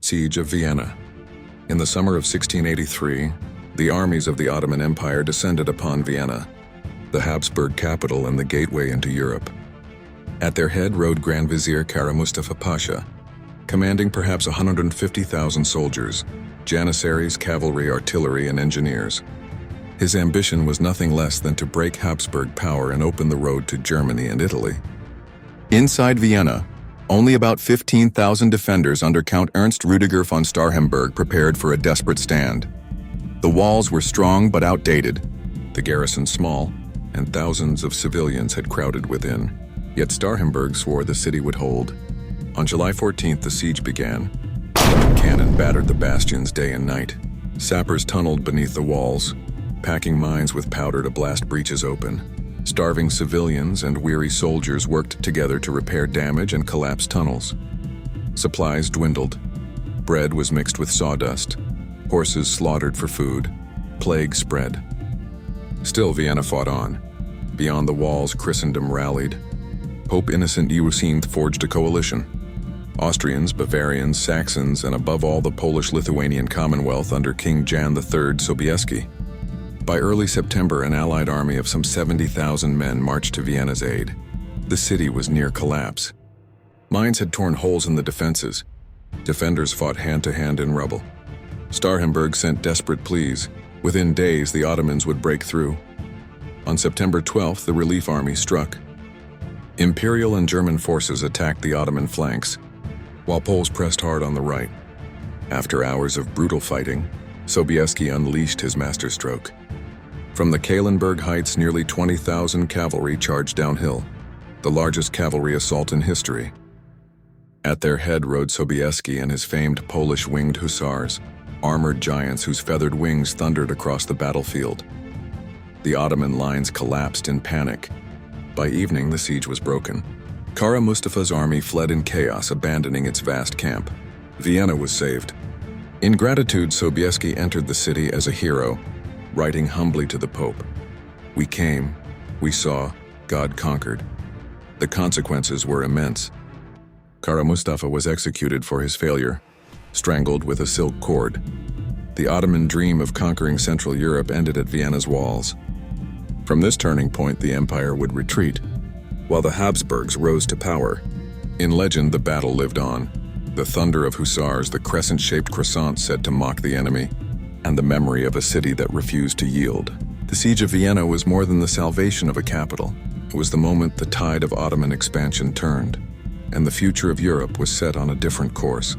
Siege of Vienna. In the summer of 1683, the armies of the Ottoman Empire descended upon Vienna, the Habsburg capital and the gateway into Europe. At their head rode Grand Vizier Kara Mustafa Pasha, commanding perhaps 150,000 soldiers, janissaries, cavalry, artillery, and engineers. His ambition was nothing less than to break Habsburg power and open the road to Germany and Italy. Inside Vienna, only about 15,000 defenders under Count Ernst Rüdiger von Starhemberg prepared for a desperate stand. The walls were strong but outdated, the garrison small, and thousands of civilians had crowded within. Yet Starhemberg swore the city would hold. On July 14th, the siege began. Cannon battered the bastions day and night. Sappers tunneled beneath the walls, packing mines with powder to blast breaches open. Starving civilians and weary soldiers worked together to repair damage and collapse tunnels. Supplies dwindled. Bread was mixed with sawdust. Horses slaughtered for food. Plague spread. Still, Vienna fought on. Beyond the walls, Christendom rallied. Pope Innocent XIII forged a coalition. Austrians, Bavarians, Saxons, and above all the Polish-Lithuanian Commonwealth under King Jan III Sobieski. By early September, an allied army of some 70,000 men marched to Vienna's aid. The city was near collapse. Mines had torn holes in the defenses. Defenders fought hand-to-hand in rubble. Starhemberg sent desperate pleas. Within days, the Ottomans would break through. On September 12th, the relief army struck. Imperial and German forces attacked the Ottoman flanks, while Poles pressed hard on the right. After hours of brutal fighting, Sobieski unleashed his masterstroke. From the Kahlenberg Heights, nearly 20,000 cavalry charged downhill, the largest cavalry assault in history. At their head rode Sobieski and his famed Polish winged hussars, armored giants whose feathered wings thundered across the battlefield. The Ottoman lines collapsed in panic. By evening, the siege was broken. Kara Mustafa's army fled in chaos, abandoning its vast camp. Vienna was saved. In gratitude, Sobieski entered the city as a hero, writing humbly to the Pope, "We came, we saw, God conquered." The consequences were immense. Kara Mustafa was executed for his failure, strangled with a silk cord. The Ottoman dream of conquering Central Europe ended at Vienna's walls. From this turning point, the empire would retreat, while the Habsburgs rose to power. In legend, the battle lived on. The thunder of hussars, the crescent-shaped croissants said to mock the enemy, and the memory of a city that refused to yield. The Siege of Vienna was more than the salvation of a capital. It was the moment the tide of Ottoman expansion turned, and the future of Europe was set on a different course.